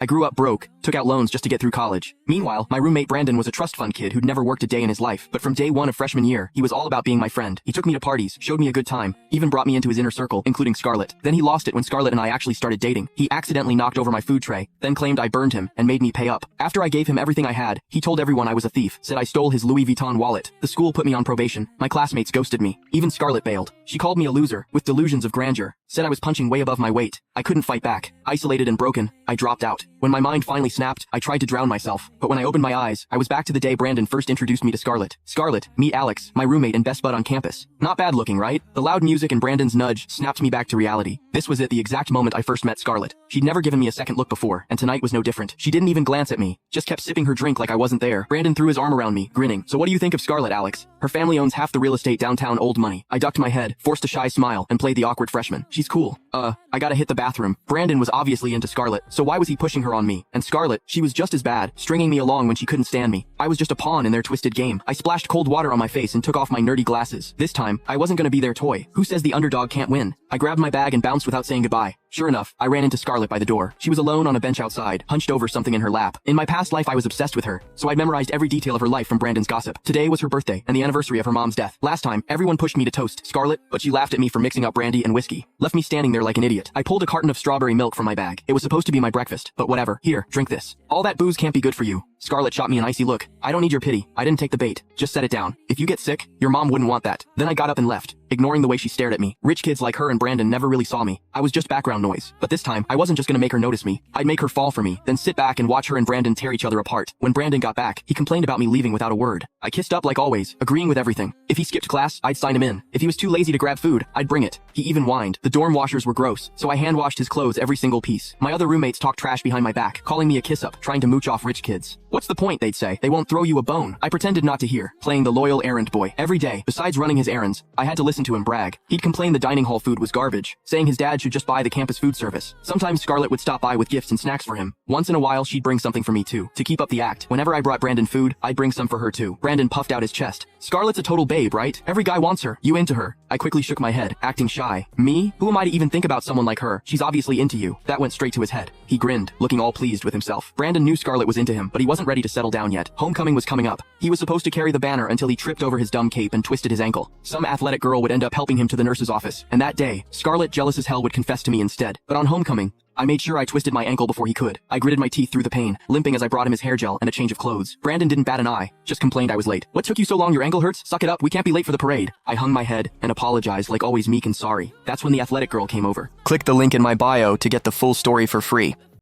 I grew up broke, took out loans just to get through college. Meanwhile, my roommate Brandon was a trust fund kid who'd never worked a day in his life, but from day one of freshman year, he was all about being my friend. He took me to parties, showed me a good time, even brought me into his inner circle, including Scarlett. Then he lost it when Scarlett and I actually started dating. He accidentally knocked over my food tray, then claimed I burned him and made me pay up. After I gave him everything I had, he told everyone I was a thief, said I stole his Louis Vuitton wallet. The school put me on probation. My classmates ghosted me. Even Scarlett bailed. She called me a loser, with delusions of grandeur, said I was punching way above my weight. I couldn't fight back. Isolated and broken, I dropped out. When my mind finally snapped, I tried to drown myself. But when I opened my eyes, I was back to the day Brandon first introduced me to Scarlett. Scarlett, meet Alex, my roommate and best bud on campus. Not bad looking, right? The loud music and Brandon's nudge snapped me back to reality. This was it, the exact moment I first met Scarlett. She'd never given me a second look before, and tonight was no different. She didn't even glance at me, just kept sipping her drink like I wasn't there. Brandon threw his arm around me, grinning. So what do you think of Scarlett, Alex? Her family owns half the real estate downtown Old Money. I ducked my head, forced a shy smile, and played the awkward freshman. She's cool. I gotta hit the bathroom. Brandon was obviously into Scarlett, so why was he pushing her on me? And Scarlett, she was just as bad, stringing me along when she couldn't stand me. I was just a pawn in their twisted game. I splashed cold water on my face and took off my nerdy glasses. This time, I wasn't gonna be their toy. Who says the underdog can't win? I grabbed my bag and bounced without saying goodbye. Sure enough, I ran into Scarlett by the door. She was alone on a bench outside, hunched over something in her lap. In my past life I was obsessed with her, so I'd memorized every detail of her life from Brandon's gossip. Today was her birthday, and the anniversary of her mom's death. Last time, everyone pushed me to toast Scarlett, but she laughed at me for mixing up brandy and whiskey. Left me standing there like an idiot. I pulled a carton of strawberry milk from my bag. It was supposed to be my breakfast, but whatever. Here, drink this. All that booze can't be good for you. Scarlett shot me an icy look. I don't need your pity. I didn't take the bait. Just set it down. If you get sick, your mom wouldn't want that. Then I got up and left, ignoring the way she stared at me. Rich kids like her and Brandon never really saw me. I was just background noise. But this time, I wasn't just gonna make her notice me. I'd make her fall for me, then sit back and watch her and Brandon tear each other apart. When Brandon got back, he complained about me leaving without a word. I kissed up like always, agreeing with everything. If he skipped class, I'd sign him in. If he was too lazy to grab food, I'd bring it. He even whined. The dorm washers were gross, so I hand washed his clothes every single piece. My other roommates talked trash behind my back, calling me a kiss-up, trying to mooch off rich kids. What's the point, they'd say. They won't throw you a bone. I pretended not to hear, playing the loyal errand boy. Every day, besides running his errands, I had to listen to him brag. He'd complain the dining hall food was garbage, saying his dad should just buy the campus food service. Sometimes Scarlett would stop by with gifts and snacks for him. Once in a while she'd bring something for me too. To keep up the act, whenever I brought Brandon food, I'd bring some for her too. Brandon puffed out his chest. Scarlett's a total babe, right? Every guy wants her. You into her? I quickly shook my head, acting shy. Me? Who am I to even think about someone like her? She's obviously into you. That went straight to his head. He grinned, looking all pleased with himself. Brandon knew Scarlett was into him, but he wasn't ready to settle down yet. Homecoming was coming up. He was supposed to carry the banner until he tripped over his dumb cape and twisted his ankle. Some athletic girl would end up helping him to the nurse's office, and that day, Scarlett, jealous as hell, would confess to me instead. But on homecoming, I made sure I twisted my ankle before he could. I gritted my teeth through the pain, limping as I brought him his hair gel and a change of clothes. Brandon didn't bat an eye, just complained I was late. What took you so long? Your ankle hurts? Suck it up, we can't be late for the parade. I hung my head and apologized, like always meek and sorry. That's when the athletic girl came over. Click the link in my bio to get the full story for free.